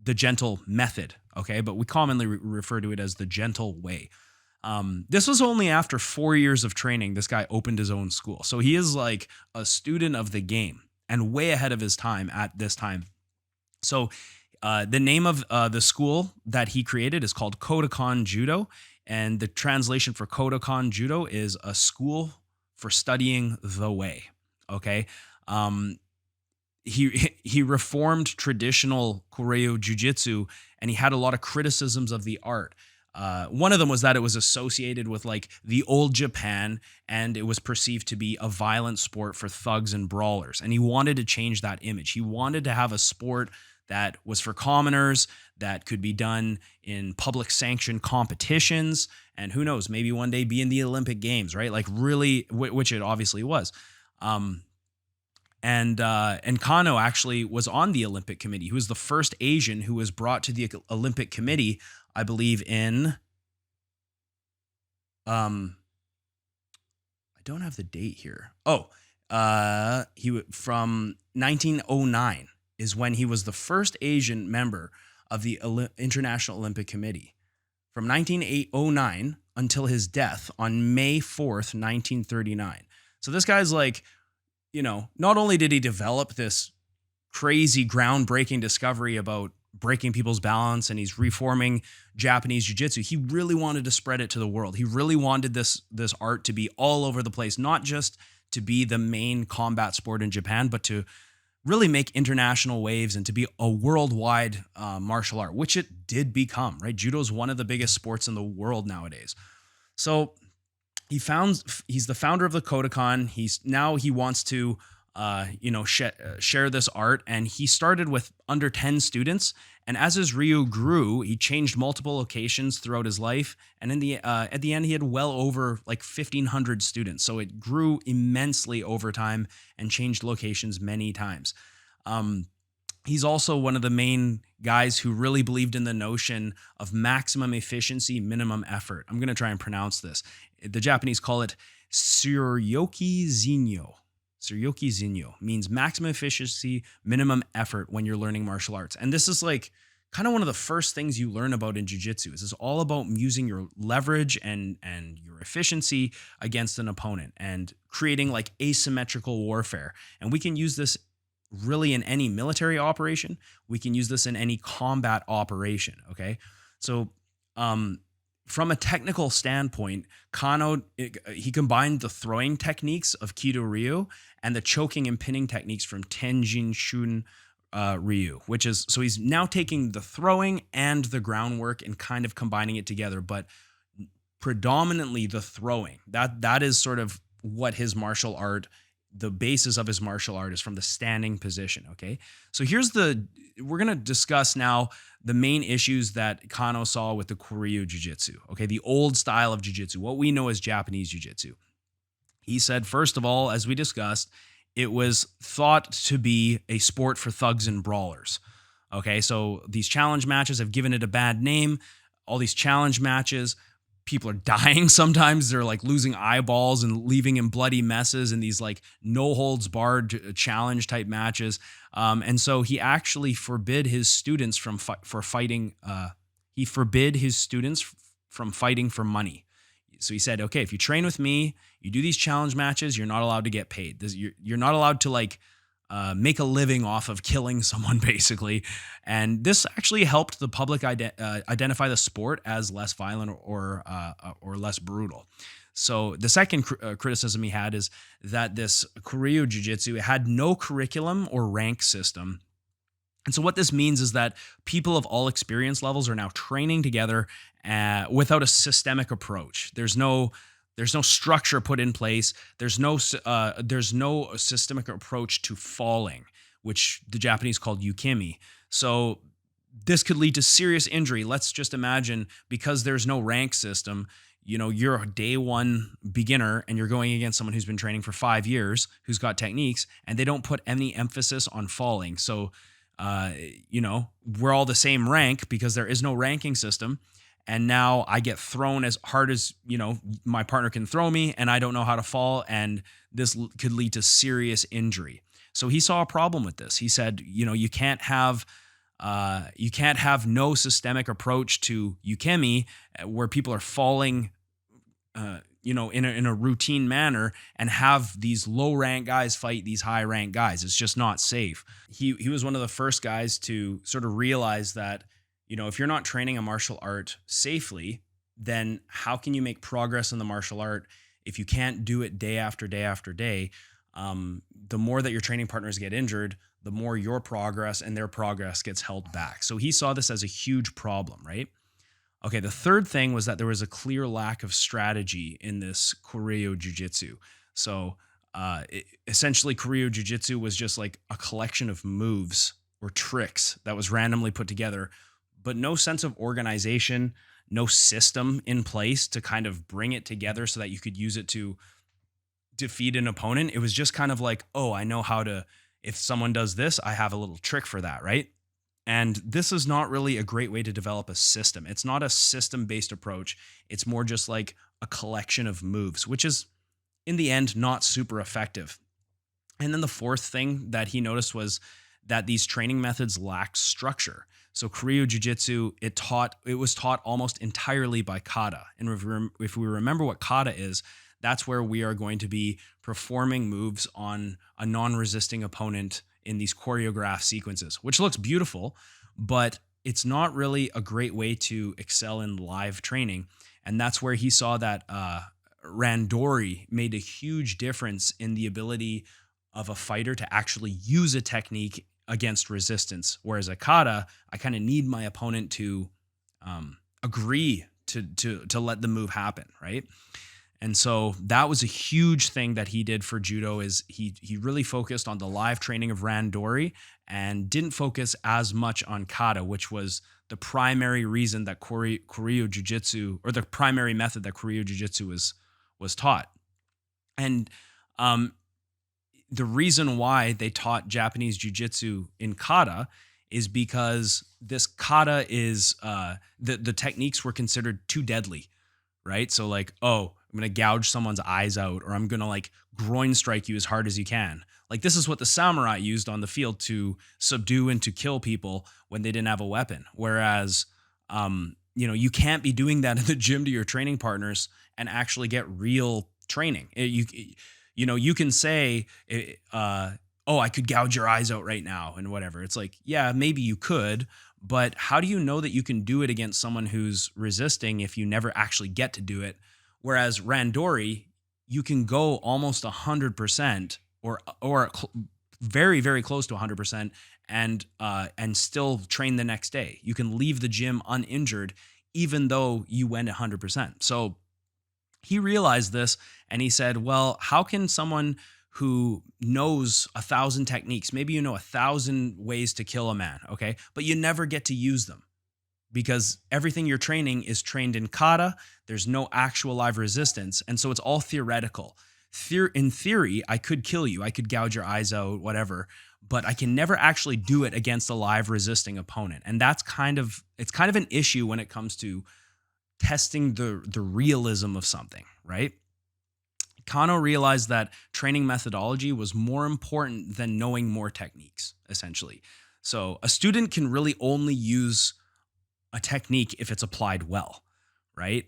the gentle method, okay? But we commonly refer to it as the gentle way. This was only after 4 years of training, this guy opened his own school. So he is like a student of the game and way ahead of his time at this time. So the name of the school that he created is called Kodokan Judo. And the translation for Kodokan Judo is a school for studying the way. Okay. He reformed traditional Koryu Jujitsu, and he had a lot of criticisms of the art. One of them was that it was associated with like the old Japan, and it was perceived to be a violent sport for thugs and brawlers. And he wanted to change that image. He wanted to have a sport that was for commoners, that could be done in public sanctioned competitions, and who knows, maybe one day be in the Olympic Games, right? Like really, which it obviously was. And Kano actually was on the Olympic Committee. He was the first Asian who was brought to the Olympic Committee, I believe in, I don't have the date here. From 1909 is when he was the first Asian member of the International Olympic Committee. From 1909 until his death on May 4th, 1939. So this guy's like, you know, not only did he develop this crazy groundbreaking discovery about breaking people's balance, and he's reforming Japanese jiu-jitsu, he really wanted to spread it to the world. He really wanted this art to be all over the place, not just to be the main combat sport in Japan, but to really make international waves and to be a worldwide martial art, which it did become, right? Judo is one of the biggest sports in the world nowadays. So he's the founder of the Kodokan. He wants to share this art, and he started with under 10 students. And as his Ryu grew, he changed multiple locations throughout his life. And at the end, he had well over like 1,500 students. So it grew immensely over time and changed locations many times. He's also one of the main guys who really believed in the notion of maximum efficiency, minimum effort. I'm going to try and pronounce this. The Japanese call it Suryoki Zinyo. Suryoki Zinyo means maximum efficiency, minimum effort when you're learning martial arts. And this is like kind of one of the first things you learn about in jiu-jitsu. This is all about using your leverage and your efficiency against an opponent and creating like asymmetrical warfare. And we can use this really in any military operation. We can use this in any combat operation, okay? So from a technical standpoint, Kano, he combined the throwing techniques of Kido Ryu and the choking and pinning techniques from Tenjin Shun Ryu, which is, so he's now taking the throwing and the groundwork and kind of combining it together, but predominantly the throwing. That is sort of what his martial art, the basis of his martial art is from the standing position, okay? So we're going to discuss now the main issues that Kano saw with the Koryu Jujitsu, okay? The old style of Jiu-Jitsu, what we know as Japanese Jiu-Jitsu. He said, first of all, as we discussed, it was thought to be a sport for thugs and brawlers, okay? So these challenge matches have given it a bad name. All these challenge matches, people are dying sometimes. They're like losing eyeballs and leaving in bloody messes in these like no holds barred challenge type matches. And so he actually forbid his students from fighting. He forbid his students from fighting for money. So he said, okay, if you train with me, you do these challenge matches, you're not allowed to get paid. You're not allowed to like make a living off of killing someone, basically. And this actually helped the public identify the sport as less violent or less brutal. So the second criticism he had is that this Koryu Jujitsu had no curriculum or rank system. And so what this means is that people of all experience levels are now training together without a systemic approach. There's no structure put in place. There's no systemic approach to falling, which the Japanese called yukimi. So this could lead to serious injury. Let's just imagine, because there's no rank system, you're a day one beginner and you're going against someone who's been training for 5 years, who's got techniques, and they don't put any emphasis on falling. So, we're all the same rank because there is no ranking system. And now I get thrown as hard as, my partner can throw me, and I don't know how to fall. And this could lead to serious injury. So he saw a problem with this. He said, you can't have no systemic approach to yukimi where people are falling, in a routine manner, and have these low rank guys fight these high rank guys. It's just not safe. He was one of the first guys to sort of realize that, if you're not training a martial art safely, then how can you make progress in the martial art if you can't do it day after day after day? The more that your training partners get injured, the more your progress and their progress gets held back. So he saw this as a huge problem, right? Okay, the third thing was that there was a clear lack of strategy in this Koryu Jujitsu. So essentially, Koryu Jujitsu was just like a collection of moves or tricks that was randomly put together, but no sense of organization, no system in place to kind of bring it together so that you could use it to defeat an opponent. It was just kind of like, oh, I know how to, if someone does this, I have a little trick for that, right? And this is not really a great way to develop a system. It's not a system-based approach. It's more just like a collection of moves, which is, in the end, not super effective. And then the fourth thing that he noticed was that these training methods lacked structure. So Koryu Jujitsu, it was taught almost entirely by Kata. And if we remember what Kata is, that's where we are going to be performing moves on a non-resisting opponent in these choreographed sequences, which looks beautiful, but it's not really a great way to excel in live training. And that's where he saw that Randori made a huge difference in the ability of a fighter to actually use a technique against resistance. Whereas a kata, I kind of need my opponent to agree to let the move happen, right? And so that was a huge thing that he did for judo, is he really focused on the live training of Randori and didn't focus as much on kata, which was the primary reason that Koryu Jujitsu, or the primary method that Koryu Jujitsu was taught. And the reason why they taught Japanese Jiu-Jitsu in kata is because this kata is, the techniques were considered too deadly, right? So like, oh, I'm going to gouge someone's eyes out, or I'm going to like groin strike you as hard as you can. Like, this is what the samurai used on the field to subdue and to kill people when they didn't have a weapon. Whereas, you can't be doing that in the gym to your training partners and actually get real training. You can say, oh, I could gouge your eyes out right now and whatever. It's like, yeah, maybe you could, but how do you know that you can do it against someone who's resisting if you never actually get to do it? Whereas Randori, you can go almost 100% or very, very close to 100% and still train the next day. You can leave the gym uninjured even though you went 100%. So he realized this and he said, well, how can someone who knows 1,000 techniques, maybe you know 1,000 ways to kill a man, okay, but you never get to use them because everything you're training is trained in kata. There's no actual live resistance. And so it's all theoretical. In theory, I could kill you. I could gouge your eyes out, whatever, but I can never actually do it against a live resisting opponent. And it's kind of an issue when it comes to testing the realism of something, right? Kano realized that training methodology was more important than knowing more techniques, essentially. So a student can really only use a technique if it's applied well, right?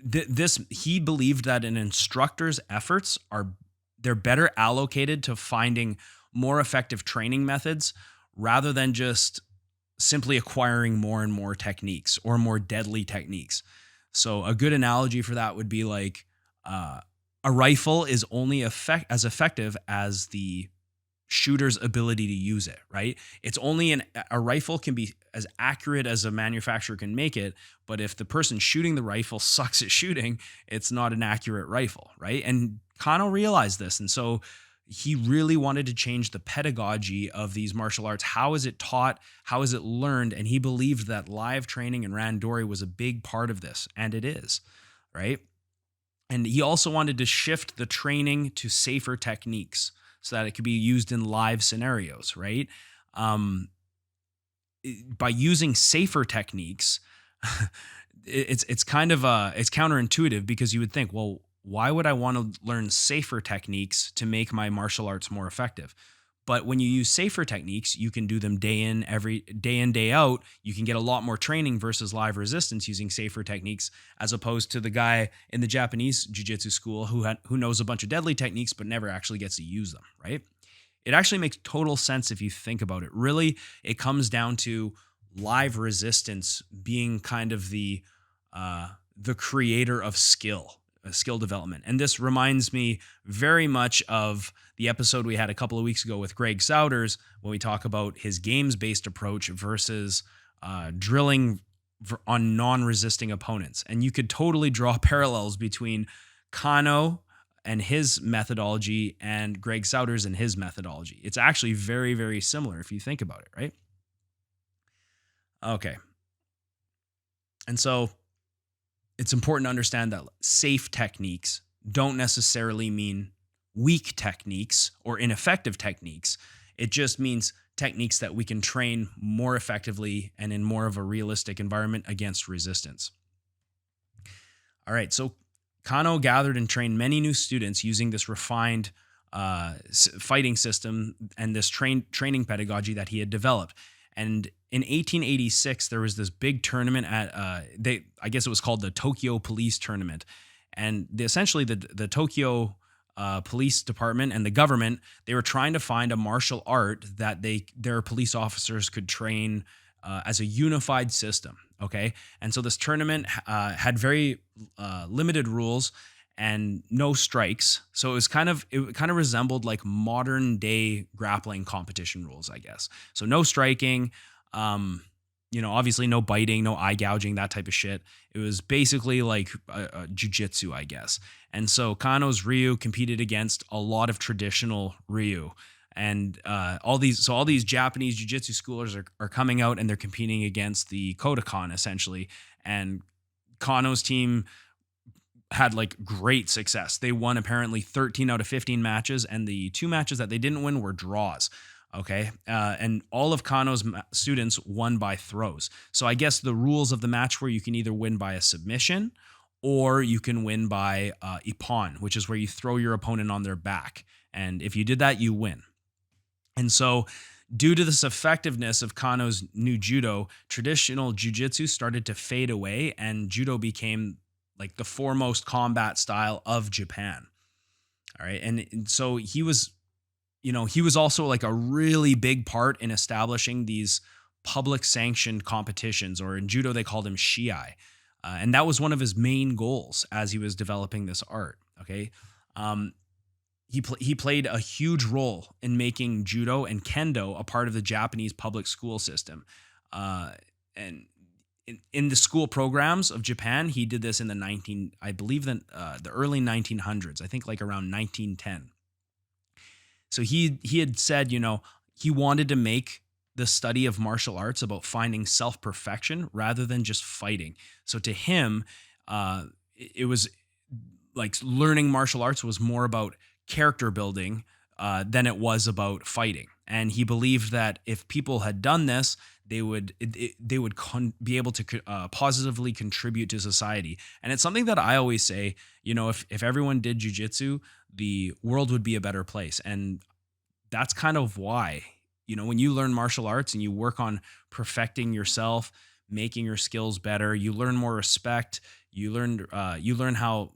This he believed that an instructor's efforts they're better allocated to finding more effective training methods rather than just simply acquiring more and more techniques or more deadly techniques. So a good analogy for that would be like a rifle is only as effective as the shooter's ability to use it, right? It's only a rifle can be as accurate as a manufacturer can make it, but if the person shooting the rifle sucks at shooting, it's not an accurate rifle, right? And Kano realized this, and so he really wanted to change the pedagogy of these martial arts. How is it taught? How is it learned? And he believed that live training and Randori was a big part of this, and it is, right? And he also wanted to shift the training to safer techniques so that it could be used in live scenarios, right? By using safer techniques, it's kind of it's counterintuitive because you would think, well, why would I want to learn safer techniques to make my martial arts more effective? But when you use safer techniques, you can do them day in, day out. You can get a lot more training versus live resistance using safer techniques, as opposed to the guy in the Japanese jiu-jitsu school who knows a bunch of deadly techniques but never actually gets to use them, right? It actually makes total sense if you think about it. Really, it comes down to live resistance being kind of the creator of skill development. And this reminds me very much of the episode we had a couple of weeks ago with Greg Souders when we talk about his games-based approach versus drilling on non-resisting opponents. And you could totally draw parallels between Kano and his methodology and Greg Souders and his methodology. It's actually very, very similar if you think about it, right? Okay. And so it's important to understand that safe techniques don't necessarily mean weak techniques or ineffective techniques. It just means techniques that we can train more effectively and in more of a realistic environment against resistance. All right, so Kano gathered and trained many new students using this refined fighting system and this training pedagogy that he had developed. And in 1886, there was this big tournament at I guess it was called the Tokyo Police Tournament, and essentially the Tokyo police department and the government, they were trying to find a martial art that their police officers could train as a unified system. Okay, and so this tournament had very limited rules and no strikes, so it kind of resembled like modern day grappling competition rules, I guess. So no striking, obviously no biting, no eye gouging, that type of shit. It was basically like jiu-jitsu, I guess. And so Kano's Ryu competed against a lot of traditional Ryu. And all these Japanese jiu-jitsu schoolers are coming out and they're competing against the Kodokan, essentially. And Kano's team had like great success. They won apparently 13 out of 15 matches, and the 2 matches that they didn't win were draws. Okay. And all of Kano's students won by throws. So I guess the rules of the match were you can either win by a submission or you can win by ippon, which is where you throw your opponent on their back. And if you did that, you win. And so due to this effectiveness of Kano's new judo, traditional jiu-jitsu started to fade away, and judo became like the foremost combat style of Japan. All right. And so he was also like a really big part in establishing these public sanctioned competitions, or in judo, they called them shiai. And that was one of his main goals as he was developing this art. Okay. He played a huge role in making judo and kendo a part of the Japanese public school system. And in the school programs of Japan, he did this in the early 1900s, I think like around 1910. So he had said, he wanted to make the study of martial arts about finding self-perfection rather than just fighting. So to him, it was like learning martial arts was more about character building than it was about fighting. And he believed that if people had done this, they would be able to positively contribute to society. And it's something that I always say, if everyone did jujitsu, the world would be a better place. And that's kind of why, when you learn martial arts and you work on perfecting yourself, making your skills better, you learn more respect. You learn how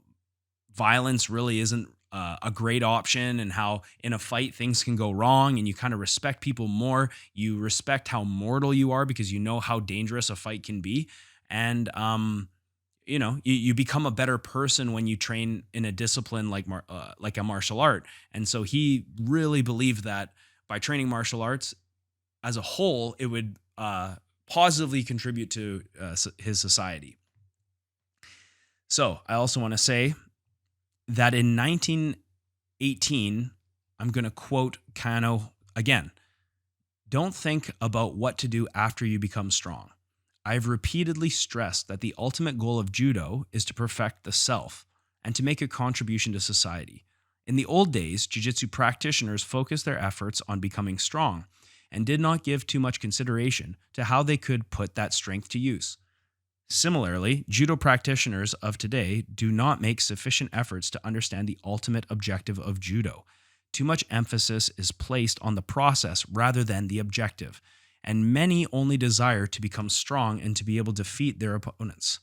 violence really isn't a great option, and how in a fight things can go wrong, and you kind of respect people more. You respect how mortal you are because you know how dangerous a fight can be. And you become a better person when you train in a discipline like a martial art. And so he really believed that by training martial arts as a whole, it would positively contribute to his society. So I also want to say that in 1918, I'm going to quote Kano again. Don't think about what to do after you become strong. I've repeatedly stressed that the ultimate goal of judo is to perfect the self and to make a contribution to society. In the old days, jiu-jitsu practitioners focused their efforts on becoming strong and did not give too much consideration to how they could put that strength to use. Similarly, judo practitioners of today do not make sufficient efforts to understand the ultimate objective of judo. Too much emphasis is placed on the process rather than the objective, and many only desire to become strong and to be able to defeat their opponents.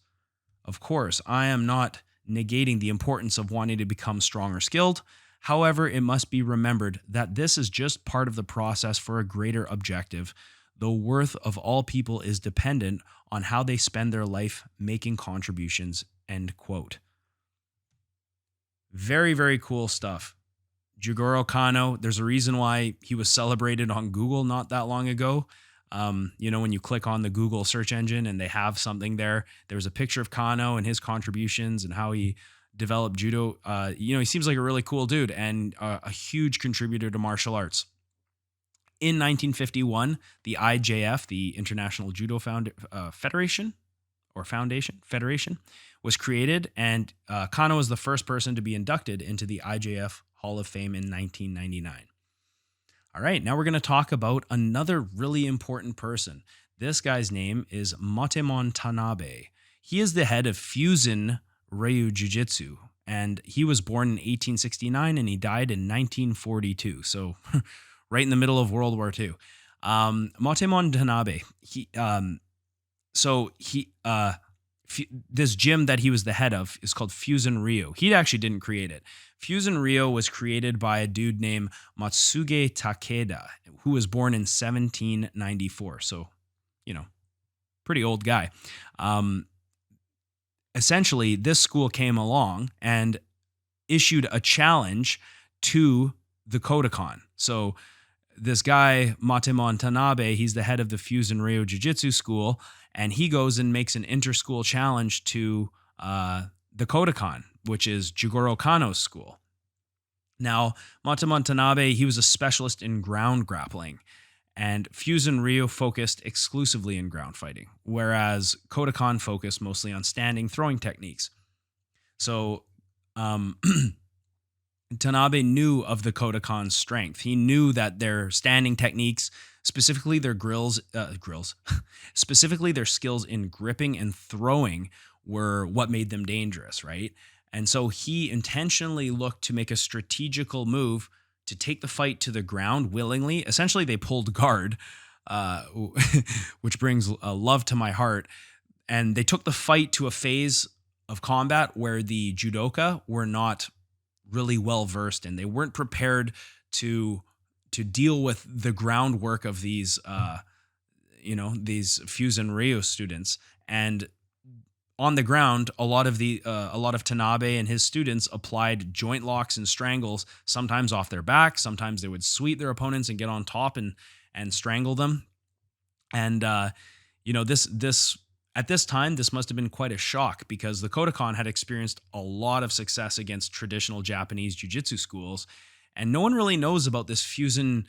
Of course, I am not negating the importance of wanting to become strong or skilled. However, it must be remembered that this is just part of the process for a greater objective. The worth of all people is dependent on how they spend their life making contributions, end quote. Very, very cool stuff. Jigoro Kano, there's a reason why he was celebrated on Google not that long ago. When you click on the Google search engine and they have something there, there's a picture of Kano and his contributions and how he developed judo. He seems like a really cool dude and a huge contributor to martial arts. In 1951, the IJF, the International Judo Federation, was created, and Kano was the first person to be inducted into the IJF Hall of Fame in 1999. All right, now we're going to talk about another really important person. This guy's name is Mataemon Tanabe. He is the head of Fusen-ryu Jiu-Jitsu, and he was born in 1869 and he died in 1942. So right in the middle of World War II. Mataemon Tanabe, this gym that he was the head of is called Fusen-ryu. He actually didn't create it. Fusen-ryu was created by a dude named Matsuge Takeda, who was born in 1794. So, pretty old guy. Essentially, this school came along and issued a challenge to the Kodokan. So this guy, Mataemon Tanabe, he's the head of the Fusen-ryu Jiu-Jitsu school, and he goes and makes an inter-school challenge to the Kodokan, which is Jigoro Kano's school. Now, Mataemon Tanabe, he was a specialist in ground grappling, and Fusen-ryu focused exclusively in ground fighting, whereas Kodokan focused mostly on standing throwing techniques. So, Tanabe knew of the Kodokan's strength. He knew that their standing techniques, specifically their specifically their skills in gripping and throwing, were what made them dangerous, right? And so he intentionally looked to make a strategical move to take the fight to the ground willingly. Essentially, they pulled guard, which brings love to my heart. And they took the fight to a phase of combat where the judoka were not really well versed and they weren't prepared to deal with the groundwork of these Fusen-ryu students. And on the ground, a lot of Tanabe and his students applied joint locks and strangles, sometimes off their back, sometimes they would sweep their opponents and get on top and strangle them. And this at this time, this must have been quite a shock because the Kodokan had experienced a lot of success against traditional Japanese jiu-jitsu schools, and no one really knows about this Fusen-ryu,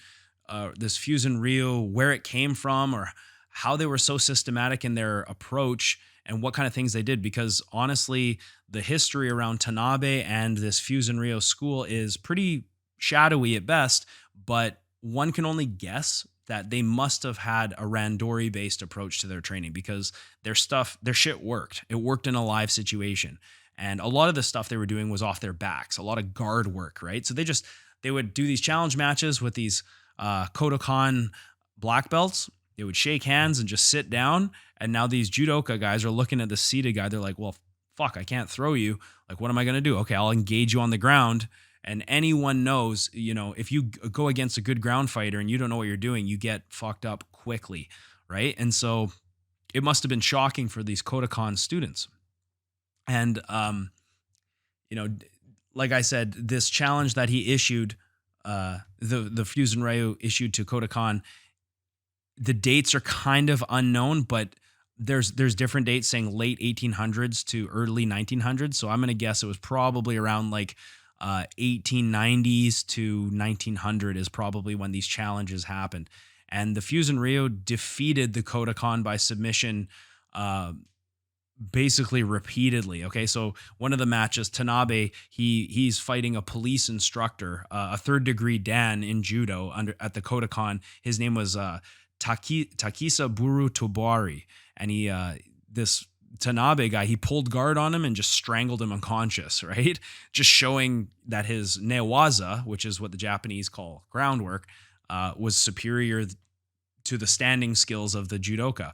where it came from, or how they were so systematic in their approach and what kind of things they did. Because honestly, the history around Tanabe and this Fusen-ryu school is pretty shadowy at best, but one can only guess that they must have had a Randori based approach to their training because their shit worked. It worked in a live situation. And a lot of the stuff they were doing was off their backs, a lot of guard work, right? So they would do these challenge matches with these Kodokan black belts. They would shake hands and just sit down. And now these judoka guys are looking at the seated guy. They're like, well, fuck, I can't throw you. Like, what am I going to do? Okay, I'll engage you on the ground. And anyone knows, if you go against a good ground fighter and you don't know what you're doing, you get fucked up quickly, right? And so it must have been shocking for these Kodokan students. And, like I said, this challenge that he issued, the Fusen-ryu issued to Kodokan, the dates are kind of unknown, but there's different dates saying late 1800s to early 1900s. So I'm going to guess it was probably around like 1890s to 1900 is probably when these challenges happened. And the Fusen-ryu defeated the Kodokan by submission basically repeatedly. Okay, so one of the matches, Tanabe, he's fighting a police instructor, a third degree Dan in judo at the Kodokan. His name was Takisa Buru Tobari, and this Tanabe guy, he pulled guard on him and just strangled him unconscious, right? Just showing that his newaza, which is what the Japanese call groundwork, was superior to the standing skills of the judoka.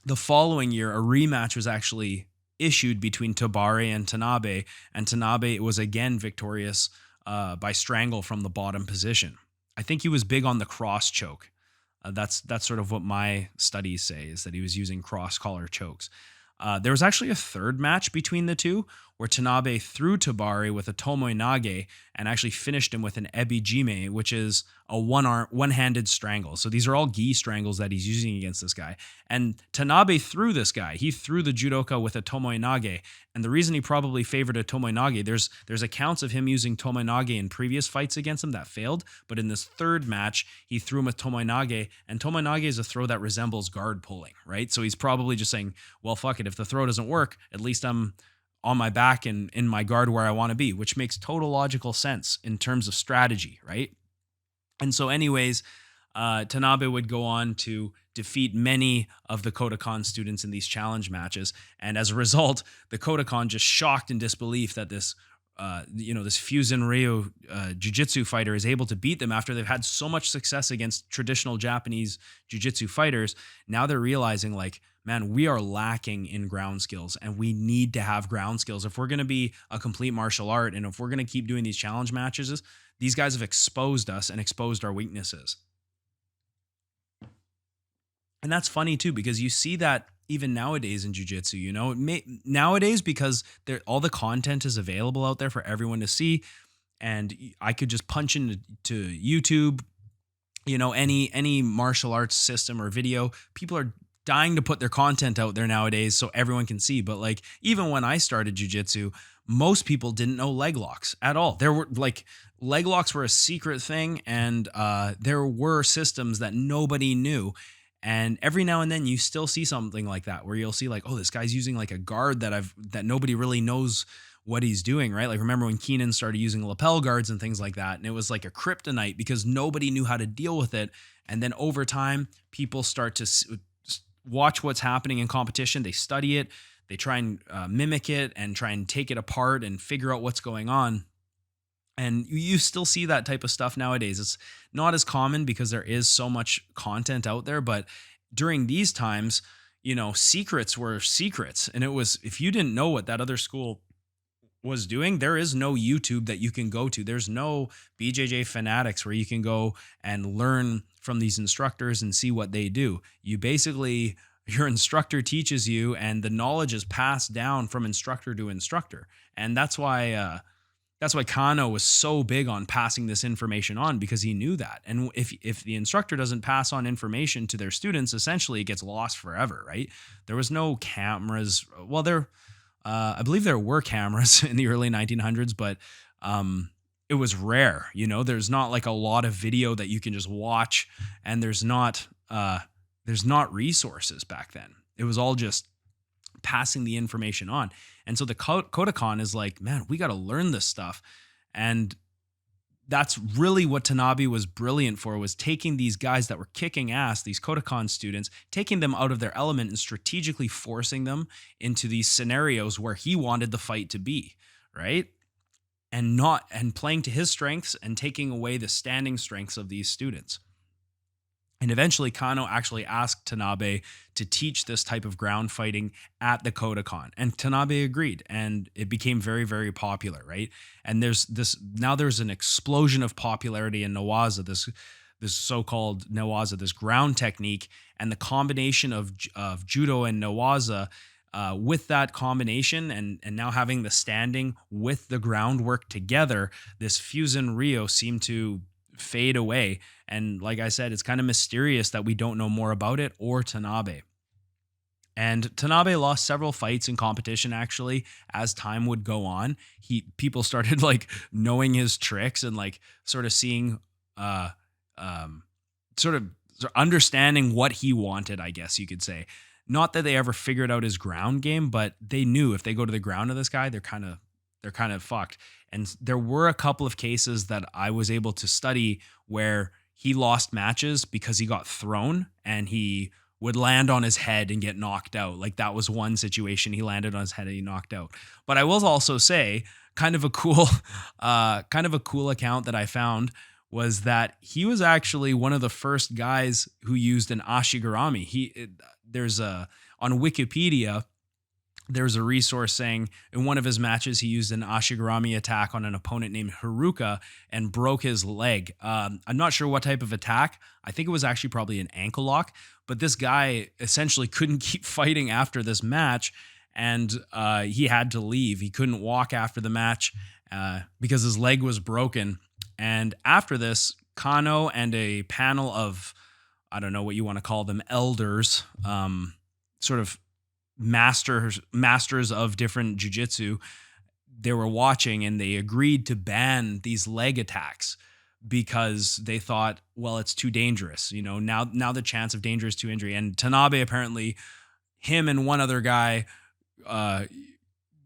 The following year, a rematch was actually issued between Tobari and Tanabe was again victorious by strangle from the bottom position. I think he was big on the cross choke. That's sort of what my studies say, is that he was using cross collar chokes. There was actually a third match between the two where Tanabe threw Tobari with a tomoe-nage and actually finished him with an ebijime, which is a one-handed strangle. So these are all gi strangles that he's using against this guy. And Tanabe threw this guy. He threw the judoka with a tomoe-nage. And the reason he probably favored a tomoe-nage, there's accounts of him using tomoe-nage in previous fights against him that failed. But in this third match, he threw him with tomoe-nage. And tomoe-nage is a throw that resembles guard pulling, right? So he's probably just saying, well, fuck it. If the throw doesn't work, at least I'm on my back and in my guard where I want to be, which makes total logical sense in terms of strategy, right? And so anyways, Tanabe would go on to defeat many of the Kodokan students in these challenge matches. And as a result, the Kodokan, just shocked in disbelief that this Fusen-ryu jiu-jitsu fighter is able to beat them after they've had so much success against traditional Japanese jiu-jitsu fighters. Now they're realizing, like, man, we are lacking in ground skills, and we need to have ground skills if we're going to be a complete martial art, and if we're going to keep doing these challenge matches. These guys have exposed us and exposed our weaknesses. And that's funny too, because you see that even nowadays in jiu-jitsu, nowadays, because all the content is available out there for everyone to see, and I could just punch into YouTube, any martial arts system or video. People are dying to put their content out there nowadays so everyone can see. But like, even when I started jiu-jitsu, most people didn't know leg locks at all. There were leg locks were a secret thing, and there were systems that nobody knew. And every now and then you still see something like that, where you'll see like, oh, this guy's using like a guard that nobody really knows what he's doing, right? Like, remember when Keenan started using lapel guards and things like that, and it was like a kryptonite because nobody knew how to deal with it. And then over time, people start to watch what's happening in competition. They study it, they try and mimic it and try and take it apart and figure out what's going on. And you still see that type of stuff nowadays. It's not as common because there is so much content out there. But during these times, secrets were secrets. And it was, if you didn't know what that other school was doing, there is no YouTube that you can go to. There's no BJJ fanatics where you can go and learn from these instructors and see what they do. Your instructor teaches you, and the knowledge is passed down from instructor to instructor. And that's why Kano was so big on passing this information on, because he knew that. And if the instructor doesn't pass on information to their students, essentially it gets lost forever, right? There was no cameras. Well, I believe there were cameras in the early 1900s, but it was rare. There's not like a lot of video that you can just watch, and there's not resources back then. It was all just passing the information on. And so the Kodokan is like, man, we got to learn this stuff. And that's really what Tanabe was brilliant for, was taking these guys that were kicking ass, these Kodokan students, taking them out of their element and strategically forcing them into these scenarios where he wanted the fight to be, right? And playing to his strengths and taking away the standing strengths of these students. And eventually Kano actually asked Tanabe to teach this type of ground fighting at the Kodokan. And Tanabe agreed. And it became very, very popular, right? And there's an explosion of popularity in Newaza, this so-called Newaza, this ground technique. And the combination of Judo and Newaza, with that combination and now having the standing with the groundwork together, this Fusen-ryu seemed to fade away. And like I said, it's kind of mysterious that we don't know more about it or Tanabe. And Tanabe lost several fights in competition, actually, as time would go on. People started like knowing his tricks and like sort of seeing, sort of understanding what he wanted, I guess you could say. Not that they ever figured out his ground game, but they knew if they go to the ground of this guy, they're kind of fucked. And there were a couple of cases that I was able to study where he lost matches because he got thrown and he would land on his head and get knocked out. Like that was one situation. He landed on his head and he knocked out. But I will also say kind of a cool account that I found was that he was actually one of the first guys who used an ashi garami. On Wikipedia, there's a resource saying in one of his matches, he used an ashigarami attack on an opponent named Haruka and broke his leg. I'm not sure what type of attack. I think it was actually probably an ankle lock, but this guy essentially couldn't keep fighting after this match, and he had to leave. He couldn't walk after the match because his leg was broken. And after this, Kano and a panel of, I don't know what you want to call them, elders, sort of masters of different jiu-jitsu, they were watching and they agreed to ban these leg attacks because they thought, well, it's too dangerous. You know, now the chance of dangerous to injury. And Tanabe, apparently, him and one other guy,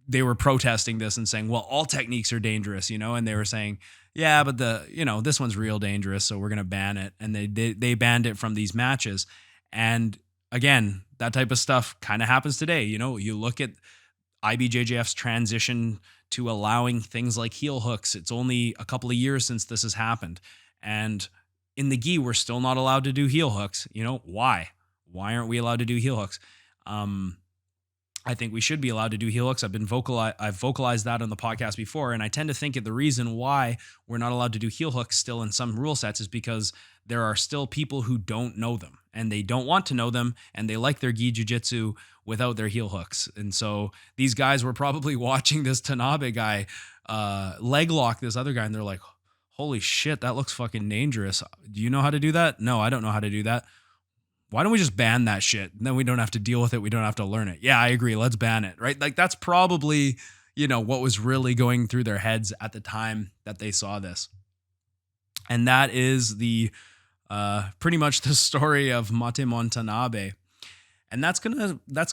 they were protesting this and saying, well, all techniques are dangerous, you know, and they were saying, yeah, but this one's real dangerous, so we're going to ban it. And they banned it from these matches. And again, that type of stuff kind of happens today. You know, you look at IBJJF's transition to allowing things like heel hooks. It's only a couple of years since this has happened. And in the gi, we're still not allowed to do heel hooks. You know, why? Why aren't we allowed to do heel hooks? I think we should be allowed to do heel hooks. I've vocalized that on the podcast before, and I tend to think that the reason why we're not allowed to do heel hooks still in some rule sets is because there are still people who don't know them, and they don't want to know them, and they like their gi jiu-jitsu without their heel hooks. And so these guys were probably watching this Tanabe guy leg lock this other guy, and they're like, holy shit, that looks fucking dangerous. Do you know how to do that? No, I don't know how to do that. Why don't we just ban that shit? And then we don't have to deal with it. We don't have to learn it. Yeah, I agree. Let's ban it, right? Like that's probably, what was really going through their heads at the time that they saw this. And that is the pretty much the story of Mataemon Tanabe. And that's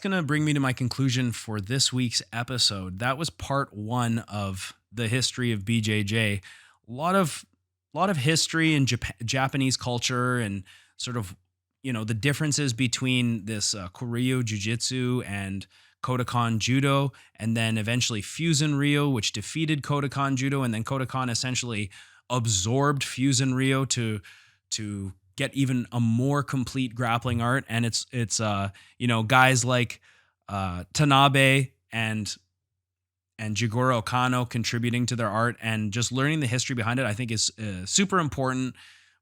gonna bring me to my conclusion for this week's episode. That was part 1 of the history of BJJ. A lot of history in Japanese culture and sort of the differences between this Koryu Jujitsu and Kodokan Judo, and then eventually Fusen-ryu, which defeated Kodokan Judo, and then Kodokan essentially absorbed Fusen-ryu to get even a more complete grappling art. And it's guys like Tanabe and Jigoro Kano contributing to their art, and just learning the history behind it, I think is super important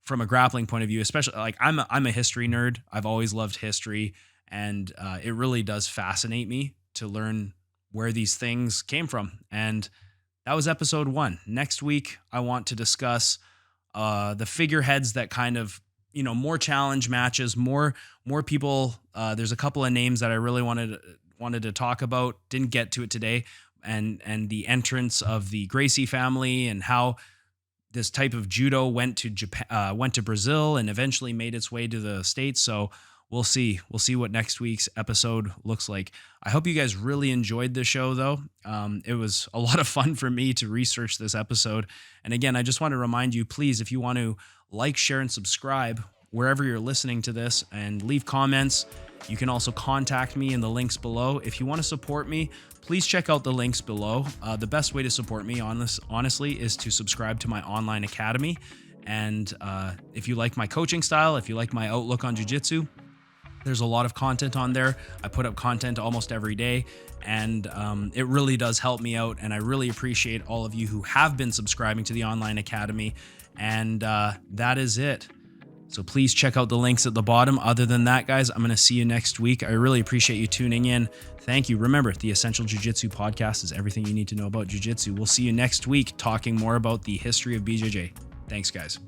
from a grappling point of view, especially like I'm a history nerd. I've always loved history, and it really does fascinate me to learn where these things came from. And that was episode 1. Next week, I want to discuss the figureheads that kind of, more challenge matches, more people. There's a couple of names that I really wanted to talk about. Didn't get to it today, and the entrance of the Gracie family and how this type of judo went to Japan, went to Brazil, and eventually made its way to the States. So we'll see. We'll see what next week's episode looks like. I hope you guys really enjoyed the show, though. It was a lot of fun for me to research this episode. And again, I just want to remind you, please, if you want to like, share, and subscribe wherever you're listening to this, and leave comments. You can also contact me in the links below. If you want to support me, please check out the links below. The best way to support me, honestly, is to subscribe to my online academy. And if you like my coaching style, if you like my outlook on jiu-jitsu, there's a lot of content on there. I put up content almost every day, and it really does help me out. And I really appreciate all of you who have been subscribing to the online academy. And that is it. So please check out the links at the bottom. Other than that, guys, I'm going to see you next week. I really appreciate you tuning in. Thank you. Remember, the Essential Jiu-Jitsu podcast is everything you need to know about jiu-jitsu. We'll see you next week talking more about the history of BJJ. Thanks, guys.